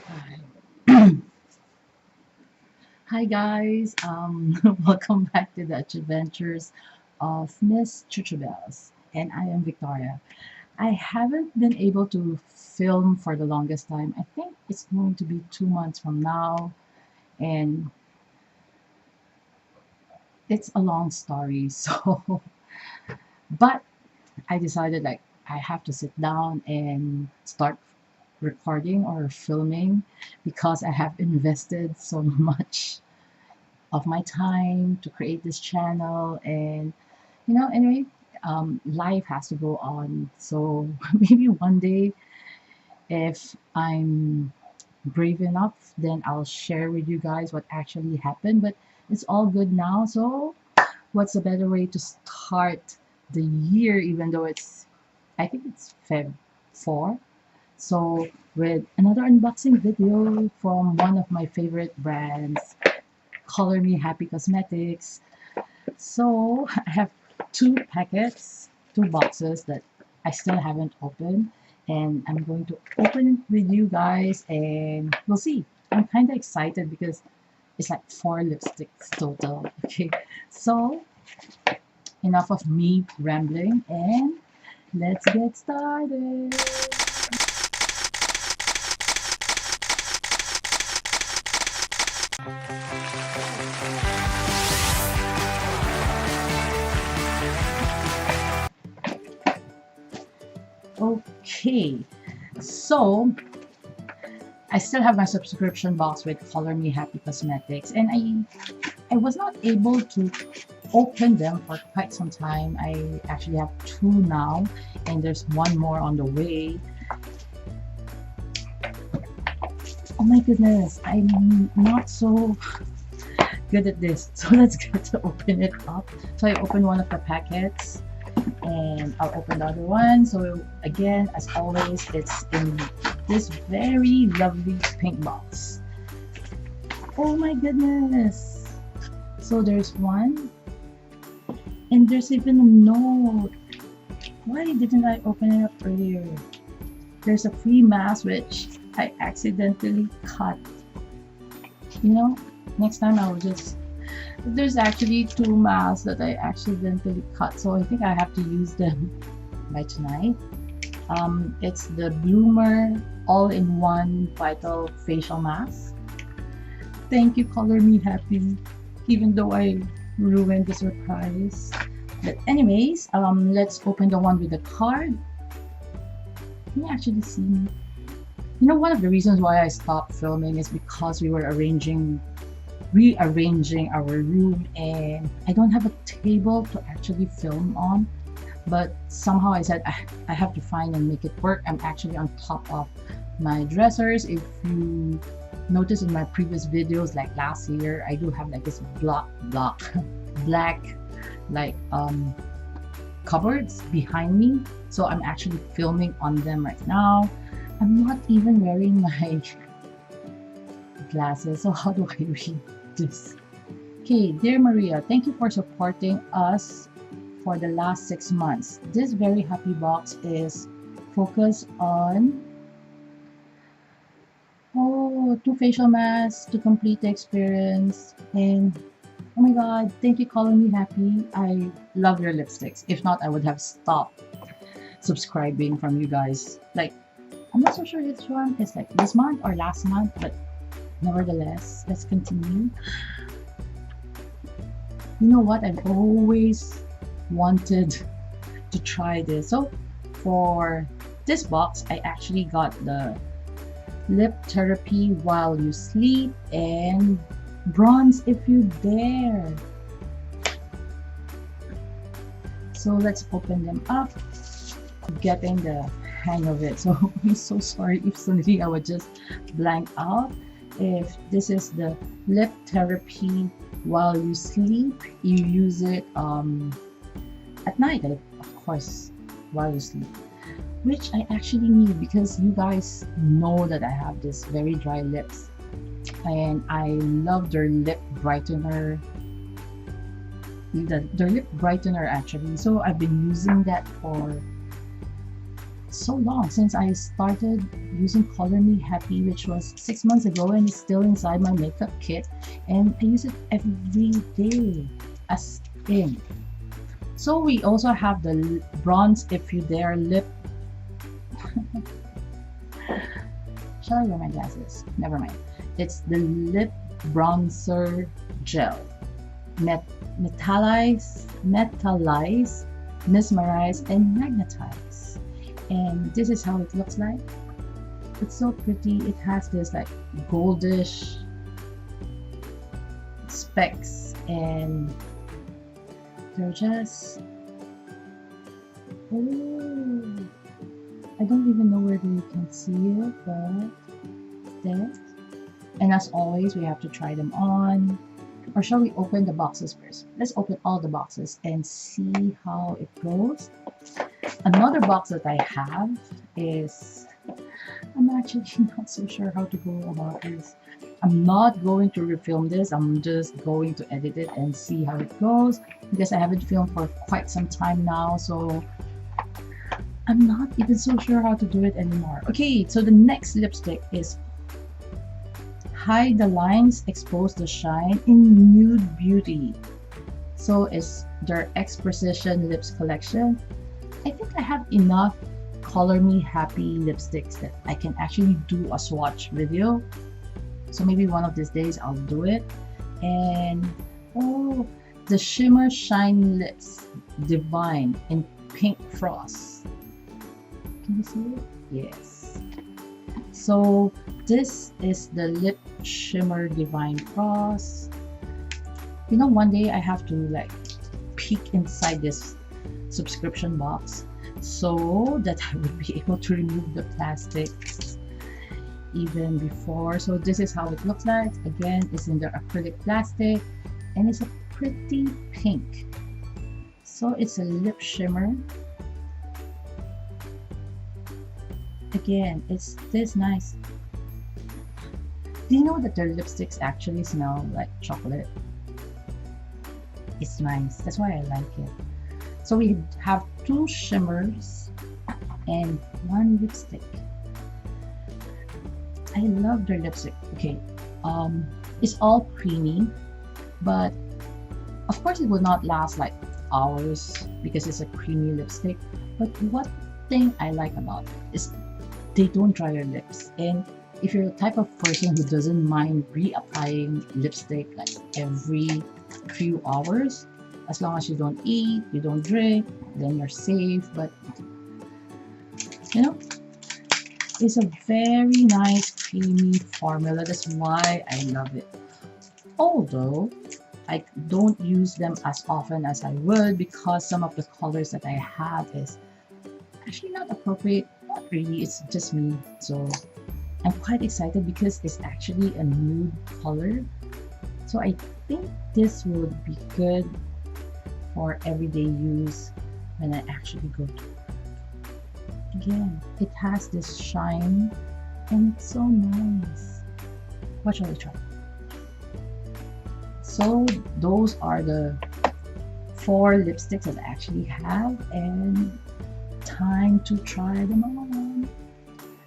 Hi, Hi guys, welcome back to the adventures of Miss Chuchubells, and I am Victoria. I haven't been able to film for the longest time. I think it's going to be 2 months from now, and it's a long story. So, but I decided like I have to sit down and start recording or filming because I have invested so much of my time to create this channel. And anyway, life has to go on. So maybe one day, if I'm brave enough, then I'll share with you guys what actually happened. But it's all good now. So what's a better way to start the year, even though I think it's Feb 4. So with another unboxing video from one of my favorite brands, Color Me Happy Cosmetics. So I have two boxes that I still haven't opened, and I'm going to open it with you guys, and we'll see. I'm kind of excited because it's like 4 lipsticks total. Okay, so enough of me rambling, and let's get started. Okay, so I still have my subscription box with Color Me Happy Cosmetics, and I was not able to open them for quite some time. I actually have two now, and there's one more on the way. Oh my goodness, I'm not so good at this. So let's get to open it up. So I opened one of the packets, and I'll open the other one. So again, as always, it's in this very lovely pink box. Oh my goodness. So there's one, and there's even a note. Why didn't I open it up earlier? There's a free mask which I accidentally cut. Next time I will just... There's actually 2 masks that I accidentally cut, so I think I have to use them by tonight. It's the Bloomer all-in-one vital facial mask. Thank you, Color Me Happy, even though I ruined the surprise. But anyways, let's open the one with the card. Can you actually see me? One of the reasons why I stopped filming is because we were rearranging our room, and I don't have a table to actually film on, but somehow I said I have to find and make it work. I'm actually on top of my dressers. If you notice in my previous videos, like last year, I do have like this black like cupboards behind me, so I'm actually filming on them right now. I'm not even wearing my glasses, so how do I read this? Okay, dear Maria, thank you for supporting us for the last 6 months. This very happy box is focused on 2 facial masks to complete the experience. And oh my god, thank you, Calling Me Happy. I love your lipsticks. If not, I would have stopped subscribing from you guys. Like, I'm not so sure which one is like this month or last month, but nevertheless, let's continue. You know what? I've always wanted to try this. So for this box, I actually got the Lip Therapy While You Sleep and Bronze If You Dare. So let's open them up. Getting the hang of it. So I'm so sorry if suddenly I would just blank out. If this is the Lip Therapy While You Sleep, you use it at night, of course, while you sleep, which I actually need because you guys know that I have this very dry lips, and I love their lip brightener. Their lip brightener actually. So I've been using that for so long since I started using Color Me Happy, which was 6 months ago, and it's still inside my makeup kit, and I use it every day, as in. So we also have the Bronze If You Dare lip. Shall I wear my glasses? Never mind. It's the lip bronzer gel. Metallize, mesmerize, and magnetize. And this is how it looks like. It's so pretty. It has this like goldish specks, and they're just, oh, I don't even know whether you can see it, but there. And as always, we have to try them on. Or shall we open the boxes first? Let's open all the boxes and see how it goes. Another box that I have is, I'm actually not so sure how to go about this. I'm not going to refilm this. I'm just going to edit it and see how it goes, because I haven't filmed for quite some time now, so I'm not even so sure how to do it anymore. Okay, so the next lipstick is Hide the Lines, Expose the Shine in Nude Beauty. So it's their XPrecision Lips collection. I think I have enough Color Me Happy lipsticks that I can actually do a swatch video. So maybe one of these days I'll do it. And oh, the Shimmer Shine Lips Divine in Pink Frost. Can you see it? Yes. So this is the Lip Shimmer Divine Frost. You know, one day I have to like peek inside this subscription box so that I would be able to remove the plastics even before. So this is how it looks like. Again, it's in the acrylic plastic, and it's a pretty pink. So it's a lip shimmer. Again, it's this nice. Do you know that their lipsticks actually smell like chocolate? It's nice. That's why I like it. So we have 2 shimmers and 1 lipstick. I love their lipstick. Okay, it's all creamy, but of course it will not last like hours because it's a creamy lipstick. But what thing I like about it is they don't dry your lips. And if you're the type of person who doesn't mind reapplying lipstick like every few hours, as long as you don't eat, you don't drink, then you're safe. But you know, it's a very nice creamy formula. That's why I love it. Although I don't use them as often as I would, because some of the colors that I have is actually not appropriate. Not really, it's just me. So I'm quite excited because it's actually a nude color. So I think this would be good for everyday use when I actually go to. Again, it has this shine and it's so nice. What shall we try? So those are the 4 lipsticks that I actually have, and time to try them on.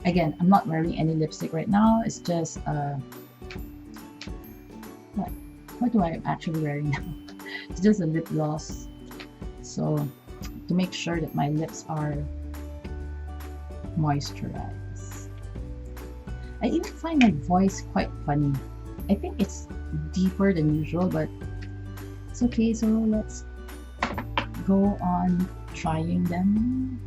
Again, I'm not wearing any lipstick right now. It's just what do I actually wearing now? It's just a lip gloss. So to make sure that my lips are moisturized. I even find my voice quite funny. I think it's deeper than usual, but it's okay. So let's go on trying them.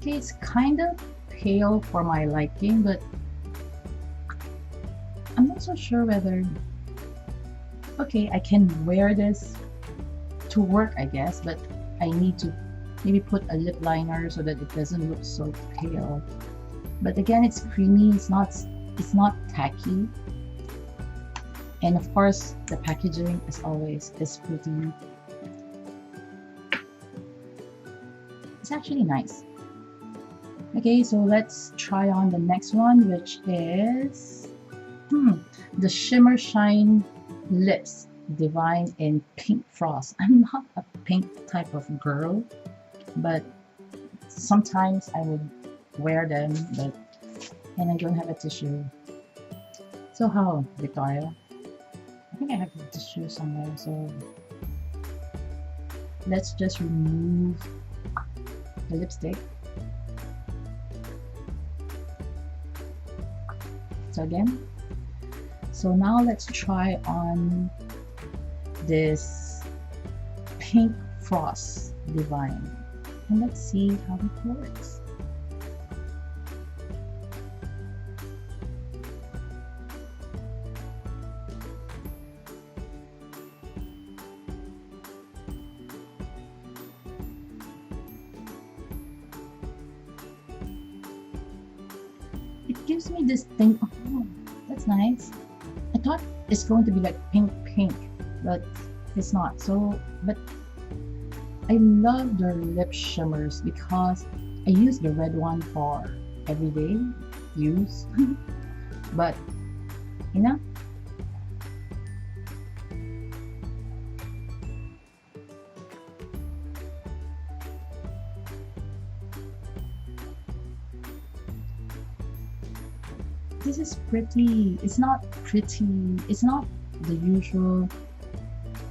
Okay, it's kind of pale for my liking, but I'm not so sure whether, okay, I can wear this to work, I guess, but I need to maybe put a lip liner so that it doesn't look so pale. But again, it's creamy, it's not tacky. And of course, the packaging, as always, is pretty. It's actually nice. Okay, so let's try on the next one, which is the Shimmer Shine Lips Divine in Pink Frost. I'm not a pink type of girl, but sometimes I would wear them, and I don't have a tissue. So how, Victoria? I think I have a tissue somewhere, so let's just remove the lipstick. So again, so now let's try on this Pink Frost Divine, and let's see how it works. It gives me this thing. Oh, that's nice. I thought it's going to be like pink, but it's not. So, but I love their lip shimmers because I use the red one for everyday use. But you know, this is pretty. It's not pretty. It's not the usual.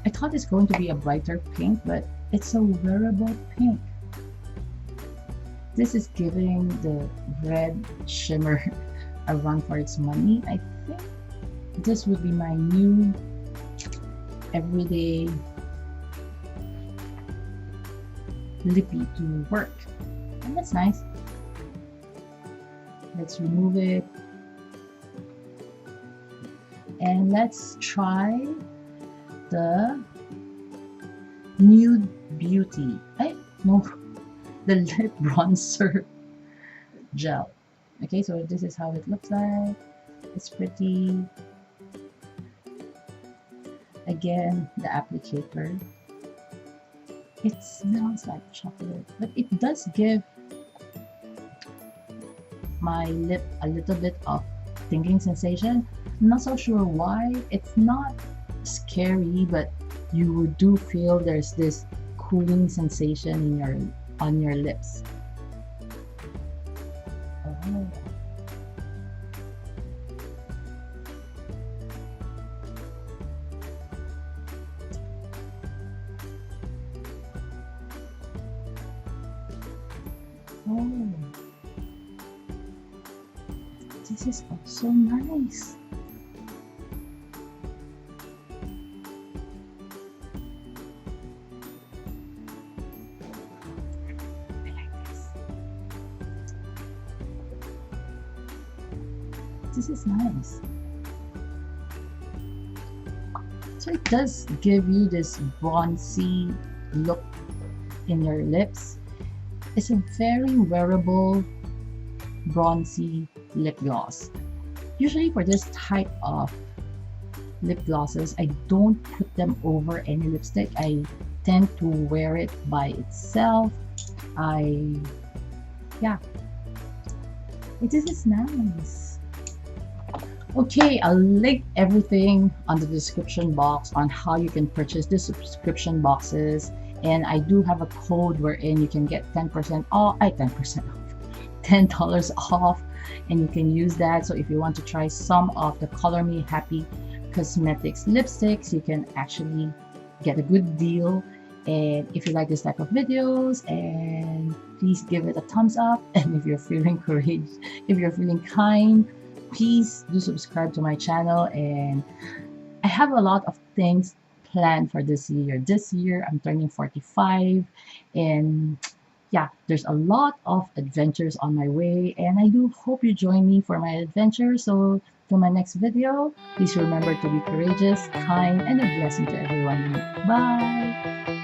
I thought it's going to be a brighter pink, but it's a wearable pink. This is giving the red shimmer a run for its money. I think this would be my new everyday lippy to work. And that's nice. Let's remove it. And let's try the Nude Beauty. No, the lip bronzer gel. Okay, so this is how it looks like. It's pretty. Again, the applicator. It smells like chocolate, but it does give my lip a little bit of tingling sensation. I'm not so sure why. It's not scary, but you do feel there's this cooling sensation in on your lips. Oh. Oh. This is also nice. This is nice. So it does give you this bronzy look in your lips. It's a very wearable bronzy lip gloss. Usually for this type of lip glosses, I don't put them over any lipstick. I tend to wear it by itself. This is nice. Okay, I'll link everything on the description box on how you can purchase the subscription boxes, and I do have a code wherein you can get 10% off, $10 off, and you can use that. So if you want to try some of the Color Me Happy Cosmetics lipsticks, you can actually get a good deal. And if you like this type of videos, and please give it a thumbs up, and if you're feeling courage, if you're feeling kind, please do subscribe to my channel. And I have a lot of things planned for this year. This year I'm turning 45, and yeah, there's a lot of adventures on my way, and I do hope you join me for my adventure. So till my next video, please remember to be courageous, kind, and a blessing to everyone. Bye.